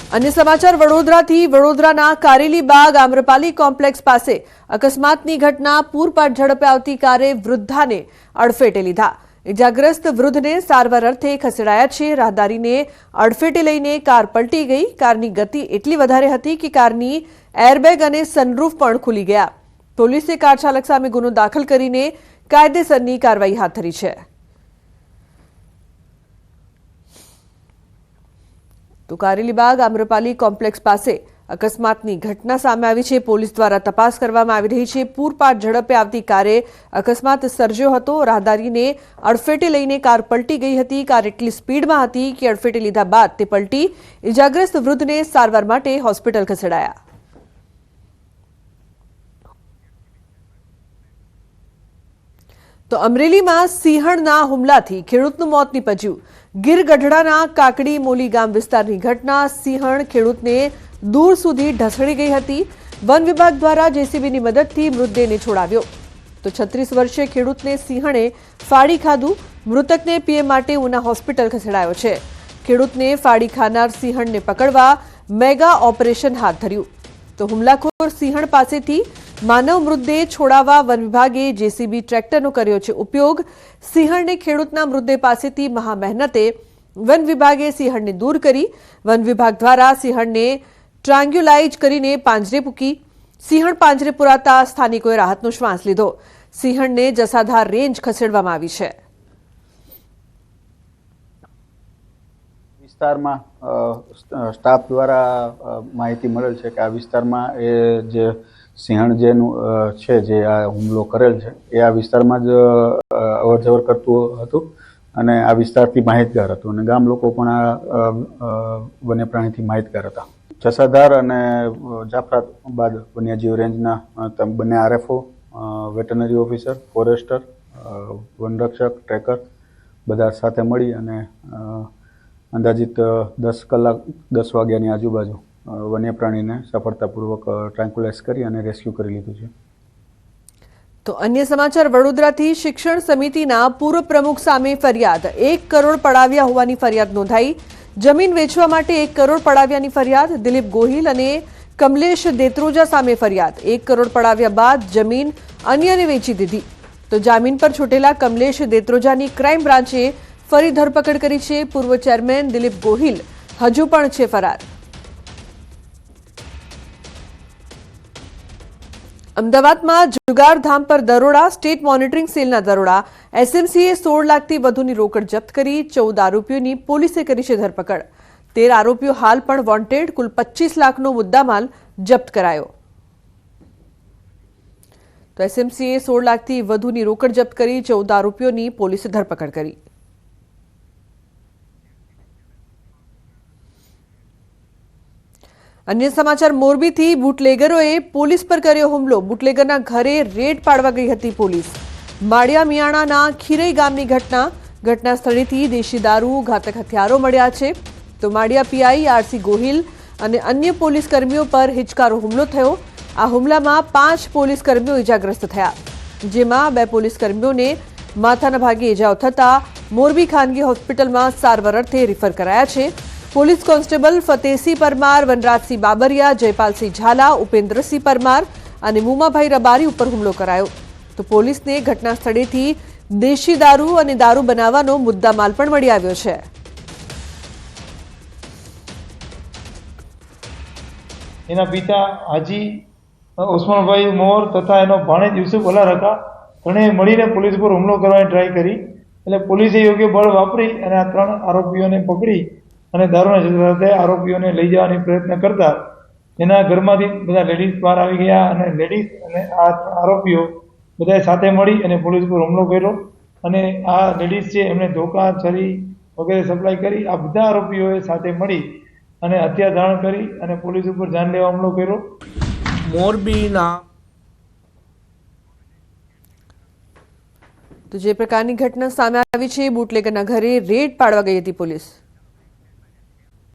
अन्य समाचार वडोदराथी वडोदराना कारेलीबाग आम्रपाली कॉम्प्लेक्स पासे अकस्मातनी घटना पूरपाट झड़पे आवती कारे वृद्धाने अडफेटे लीधा। इजाग्रस्त वृद्धने सारवार अर्थे खसेड़ाया छे। राहदारीने अडफेटे लईने कार पलटी गई। कारनी गति एटली वधारे हती के कारनी एरबेग अने सनरूफ पण खुली गया। पोलीसे कार चालक सामे गुनो दाखल करीने कायदेसरनी कार्यवाही हाथ धरी छे। तो कारेलीबाग आम्रपाली कॉम्प्लेक्स पासे अकस्मातनी घटना सामे आवी छे। पोलीस द्वारा तपास करवामां आवी रही छे। पूरपाट झड़पे आवती कारे अकस्मात सर्ज्यो हतो। राहदारीने अडफेटे लईने कार पलटी गई हती। कार एटली स्पीडमां हती के अडफेटे लीधा बाद ते पलटी। इजाग्रस्त वृद्धने सारवार माटे होस्पिटल खसेड़ाया। तो अमरेली में सिंहणना हुमलाथी खेडूतनुं मोत निपज्युं। गीर गढ़ડાના કાકડી મોલી ગામ વિસ્તારની ઘટના। સિંહણ ખેડૂતને દૂર સુધી ઢસડી ગઈ હતી। વન વિભાગ દ્વારા જેસીબીની મદદથી મૃતદેહને છોડાવ્યો। તો 36 વર્ષીય ખેડૂતને સિંહણે ફાડી ખાધું। મૃતકને પીએમ માટે ઉના હોસ્પિટલ ખસેડાયો છે। ખેડૂતને ફાડી ખાનાર સિંહણને પકડવા મેગા ઓપરેશન હાથ ધર્યું। તો હુમલાખોર સિંહણ પાસેથી માનવ મૃતદેહ છોડાવવા વન વિભાગે જેસીબી ટ્રેક્ટરનો કર્યો છે ઉપયોગ। સિંહણને ખેડૂતના મૃતદેહ પાસેથી મહા મહેનતે વન વિભાગે સિંહણને દૂર કરી। વન વિભાગ દ્વારા સિંહણને ટ્રાન્ગ્યુલાઇઝ કરીને પાંજરે મૂકી। સિંહણ પાંજરે પુરાતા સ્થાનિકોએ રાહતનો શ્વાસ લીધો। સિંહણને જસાધાર રેન્જ ખસેડવામાં આવી છે। વિસ્તારમાં સ્ટાફ દ્વારા માહિતી મળેલ છે કે આ વિસ્તારમાં એ જે સિંહણ જેનું છે જે આ હુમલો કરેલ છે એ આ વિસ્તારમાં જ અવરજવર કરતું હતું અને આ વિસ્તારથી માહિતગાર હતું અને ગામ લોકો પણ આ વન્ય પ્રાણીથી માહિતગાર હતા। જસાધાર અને જાફરાબાદ વન્યજીવ રેન્જના બંને આરએફઓ, વેટરનરી ઓફિસર, ફોરેસ્ટર, વનરક્ષક, ટ્રેકર બધા સાથે મળી અને અંદાજિત 10 વાગ્યાની આજુબાજુ વન્ય પ્રાણીને સફળતાપૂર્વક ટ્રાન્ક્યુલાઇઝ કરી અને રેસ્ક્યુ કરી લીધું છે। તો અન્ય સમાચાર વડોદરાથી શિક્ષણ સમિતિના પૂર્વ પ્રમુખ સામે ફરિયાદ। 1 કરોડ પડાવ્યા હોવાની ફરિયાદ નોંધાઈ। જમીન વેચવા માટે 1 કરોડ પડાવ્યાની ફરિયાદ। દિલીપ ગોહિલ અને કમલેશ દેત્રોજા સામે ફરિયાદ। 1 કરોડ પડાવ્યા બાદ જમીન અન્યને વેચી દીધી। તો જામીન પર છૂટેલા કમલેશ દેત્રોજાની ક્રાઇમ બ્રાન્ચે ફરી ધરપકડ કરી છે। પૂર્વ ચેરમેન દિલીપ ગોહિલ હજુ પણ છે ફરાર। અમદાવાદમાં જુગારધામ પર દરોડા। સ્ટેટ મોનિટરિંગ સેલના દરોડા। એસએમસીએ 16 લાખથી વધુની રોકડ જપ્ત કરી। 14 આરોપીઓની પોલીસે કરી છે ધરપકડ। 13 આરોપીઓ હાલ પણ વોન્ટેડ। કુલ 25 લાખનો મુદ્દામાલ જપ્ત કરાયો। તો એસએમસીએ 16 લાખથી વધુની રોકડ જપ્ત કરી। 14 આરોપીઓની પોલીસે ધરપકડ કરી। अन्य समाचार मोरबीथी बूटलेगरोए पोलीस पर कर्यो हुमलो। बूटलेगरना घरे रेड पाडवा गई हती पोलीस। माळिया मियाणाना खीरई गामनी घटना स्थळेथी देशी दारू, घातक हथियारो मळ्या छे। तो माळिया पीआई आरसी गोहिल अने अन्य पोलीस कर्मीओ पर हिचकारो हुमलो थयो। आ हुमलामां 5 पोलीस कर्मीओ इजाग्रस्त थया, जेमां 2 पोलीस कर्मीओने माथाना भागे इजाओ थता मोरबी खानगी होस्पिટલમાં સારવાર અર્થે રિફર કરાયા છે। પોલીસ કોન્સ્ટેબલ ફતેહસિંહ પરમાર, વનરાજસિંહ બાબરિયા, જયપાલસિંહ ઝાલા, ઉપેન્દ્રસિંહ પરમાર અને મુમાભાઈ રબારી ઉપર હુમલો કરાયો। તો પોલીસને ઘટના સ્થળેથી દેશી દારૂ અને દારૂ બનાવવાનો મુદ્દામાલ પણ મળી આવ્યો છે। એના પિતા હાજી ઉસ્માનભાઈ મોર તથા એનો ભાણેજ યુસુફ અલા રકા ત્રણે મળીને પોલીસ પર હુમલો કરવાની ટ્રાય કરી। એટલે પોલીસે યોગ્ય બળ વાપરી અને આ 3 આરોપીઓને પકડી અને દારૂના જથ્થા સાથે આરોપીઓને લઈ જવાની પ્રયત્ન કરતા એના ઘરમાંથી બધા લેડીઝ બહાર આવી ગયા અને લેડીઝ અને આ આરોપીઓ બધાએ સાથે મળી અને પોલીસ પર હુમલો કર્યો અને આ લેડીઝ છે એમણે ધોકા, છરી વગેરે સપ્લાય કરી। આ બધા આરોપીઓએ સાથે મળી અને હત્યા ધારણ કરી અને પોલીસ ઉપર જાનલેવા હુમલો કર્યો। મોરબીના તો જે પ્રકારની ઘટના સામે આવી છે, બુટલેગરના ઘરે રેડ પાડવા ગઈ હતી પોલીસ।